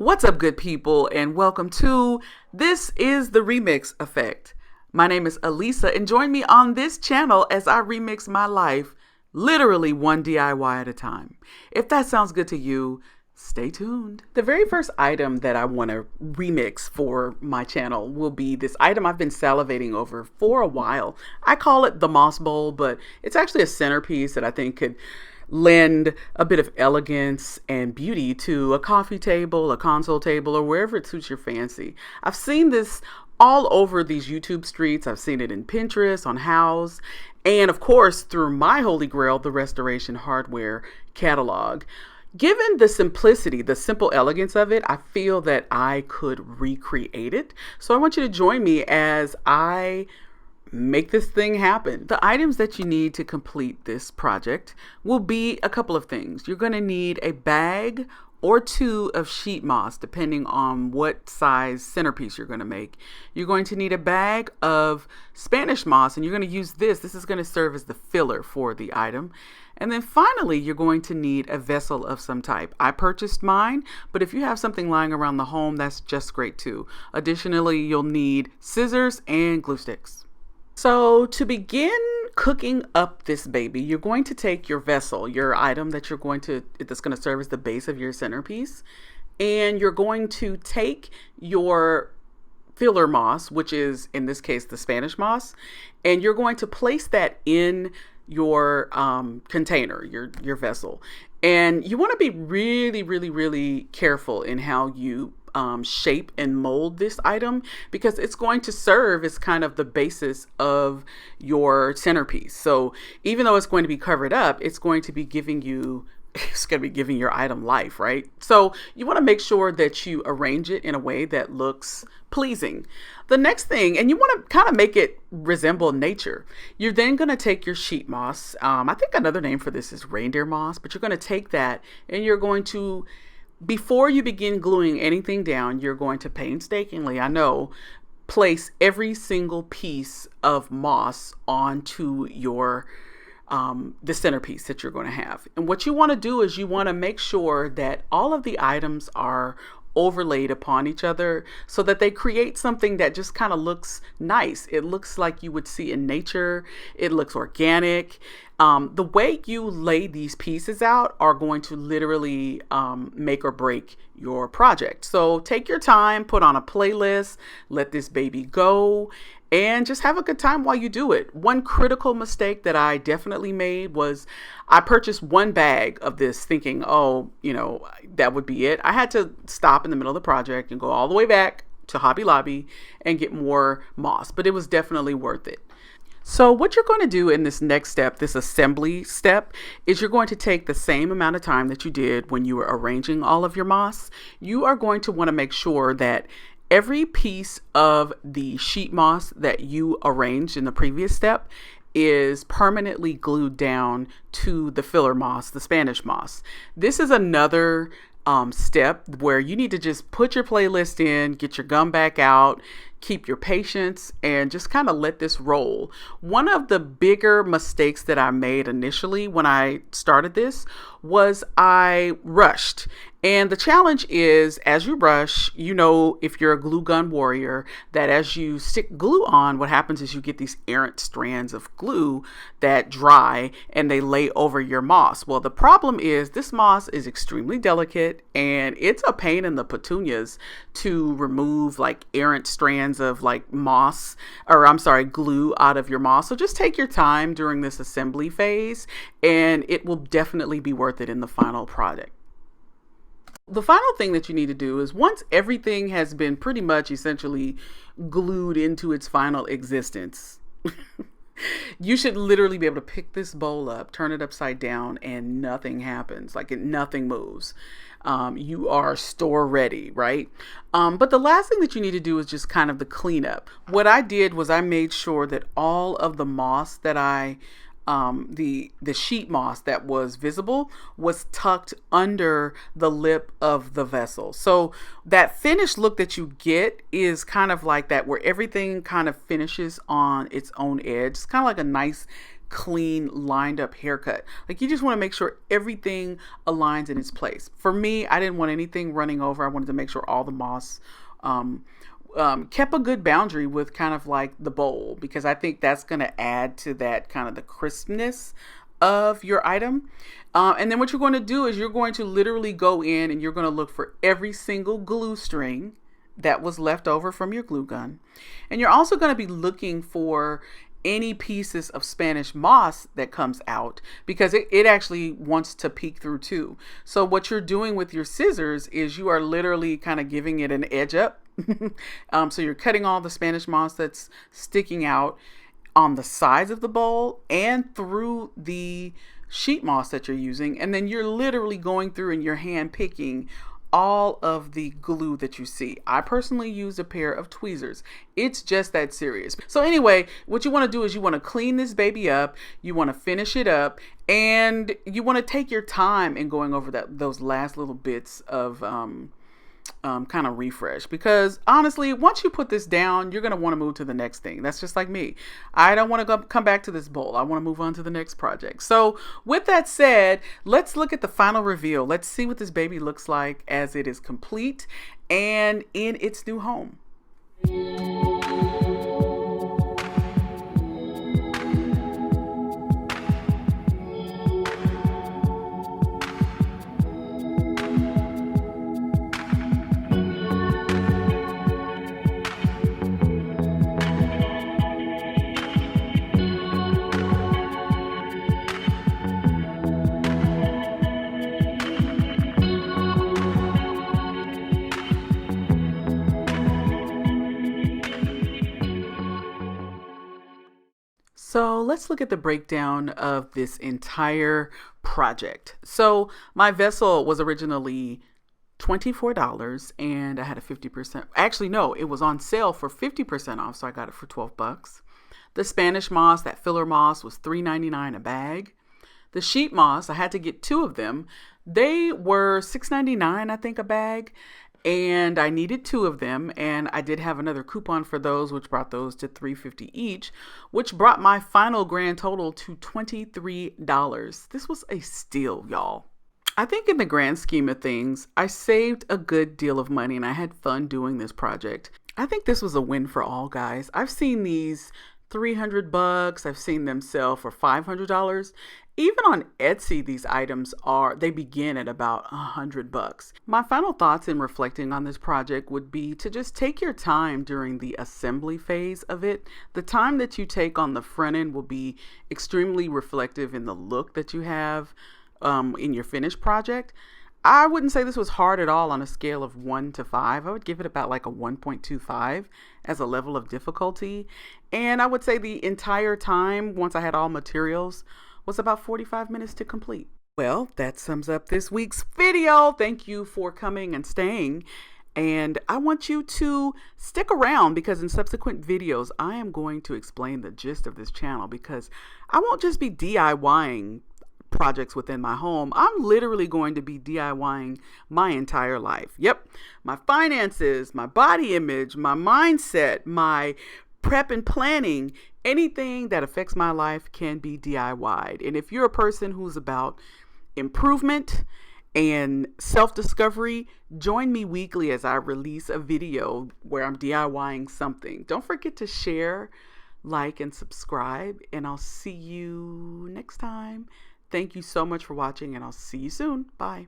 What's up, good people, and welcome to This is the Remix Effect. My name is Elisa, and join me on this channel as I remix my life, literally one DIY at a time. If that sounds good to you, stay tuned. The very first item that I want to remix for my channel will be this item I've been salivating over for a while. I call it the Moss Bowl, but it's actually a centerpiece that I think could lend a bit of elegance and beauty to a coffee table, a console table, or wherever it suits your fancy. I've seen this all over these YouTube streets. I've seen it in Pinterest, on Houzz, and of course through my holy grail, the Restoration Hardware catalog. Given the simplicity, the simple elegance of it, I feel that I could recreate it. So I want you to join me as I make this thing happen. The items that you need to complete this project will be a couple of things. You're going to need a bag or two of sheet moss, depending on what size centerpiece you're going to make. You're going to need a bag of Spanish moss, and you're going to use this. This is going to serve as the filler for the item. And then finally, you're going to need a vessel of some type. I purchased mine, but if you have something lying around the home, that's just great too. Additionally, you'll need scissors and glue sticks. So to begin cooking up this baby, you're going to take your vessel, your item that's going to serve as the base of your centerpiece, and you're going to take your filler moss, which is in this case the Spanish moss, and you're going to place that in your container, your vessel. And you want to be really careful in how you shape and mold this item, because it's going to serve as kind of the basis of your centerpiece. So even though it's going to be covered up, it's going to be giving your item life, right? So you want to make sure that you arrange it in a way that looks pleasing. The next thing, and you want to kind of make it resemble nature. You're then going to take your sheet moss. I think another name for this is reindeer moss, but you're going to take that and you're going to, before you begin gluing anything down, you're going to painstakingly, place every single piece of moss onto your the centerpiece that you're going to have. And what you want to do is you want to make sure that all of the items are overlaid upon each other so that they create something that just kind of looks nice. It looks like you would see in nature. It looks organic. The way you lay these pieces out are going to literally make or break your project. So take your time, put on a playlist, let this baby go, and just have a good time while you do it. One critical mistake that I definitely made was I purchased one bag of this thinking, that would be it. I had to stop in the middle of the project and go all the way back to Hobby Lobby and get more moss, but it was definitely worth it. So what you're going to do in this next step, this assembly step, is you're going to take the same amount of time that you did when you were arranging all of your moss. You are going to want to make sure that every piece of the sheet moss that you arranged in the previous step is permanently glued down to the filler moss, the Spanish moss. This is another step where you need to just put your playlist in, get your gum back out, keep your patience, and just kind of let this roll. One of the bigger mistakes that I made initially when I started this was I rushed. And the challenge is, as you rush, if you're a glue gun warrior, that as you stick glue on, what happens is you get these errant strands of glue that dry and they lay over your moss. Well, the problem is this moss is extremely delicate and it's a pain in the petunias to remove like errant strands of like glue out of your moss. So just take your time during this assembly phase and it will definitely be worth it in the final product. The final thing that you need to do is once everything has been pretty much essentially glued into its final existence, you should literally be able to pick this bowl up, turn it upside down, and nothing happens. Nothing moves. You are store ready, right? But the last thing that you need to do is just kind of the cleanup. What I did was I made sure that all of the moss that the sheet moss that was visible was tucked under the lip of the vessel. So that finished look that you get is kind of like that, where everything kind of finishes on its own edge. It's kind of like a nice clean, lined up haircut. Like, you just want to make sure everything aligns in its place. For me, I didn't want anything running over. I wanted to make sure all the moss kept a good boundary with kind of like the bowl, because I think that's going to add to that kind of the crispness of your item. And then what you're going to do is you're going to literally go in and you're going to look for every single glue string that was left over from your glue gun. And you're also going to be looking for any pieces of Spanish moss that comes out, because it actually wants to peek through too. So what you're doing with your scissors is you are literally kind of giving it an edge up. So you're cutting all the Spanish moss that's sticking out on the sides of the bowl and through the sheet moss that you're using. And then you're literally going through and you're hand picking all of the glue that you see. I personally use a pair of tweezers. It's just that serious. So anyway, what you want to do is you want to clean this baby up, you want to finish it up, and you want to take your time in going over those last little bits of kind of refresh, because honestly, once you put this down, you're going to want to move to the next thing. That's just like me. I don't want to come back to this bowl. I want to move on to the next project. So with that said, let's look at the final reveal. Let's see what this baby looks like as it is complete and in its new home. So let's look at the breakdown of this entire project. So my vessel was originally $24 and I had a 50%. Actually, no, it was on sale for 50% off. So I got it for $12. The Spanish moss, that filler moss, was $3.99 a bag. The sheet moss, I had to get 2 of them. They were $6.99, I think, a bag. And I needed 2 of them, and I did have another coupon for those, which brought those to $3.50 each, which brought my final grand total to $23. This was a steal, y'all. I think in the grand scheme of things, I saved a good deal of money and I had fun doing this project. I think this was a win for all, guys. I've seen these $300. I've seen them sell for $500. Even on Etsy, these items they begin at about $100. My final thoughts in reflecting on this project would be to just take your time during the assembly phase of it. The time that you take on the front end will be extremely reflective in the look that you have in your finished project. I wouldn't say this was hard at all on a scale of 1 to 5. I would give it about like a 1.25 as a level of difficulty. And I would say the entire time, once I had all materials, was about 45 minutes to complete. Well, that sums up this week's video. Thank you for coming and staying. And I want you to stick around, because in subsequent videos, I am going to explain the gist of this channel, because I won't just be DIYing projects within my home. I'm literally going to be DIYing my entire life. Yep. My finances, my body image, my mindset, my prep and planning, anything that affects my life can be DIY'd. And if you're a person who's about improvement and self-discovery, join me weekly as I release a video where I'm DIYing something. Don't forget to share, like, and subscribe, and I'll see you next time. Thank you so much for watching, and I'll see you soon. Bye.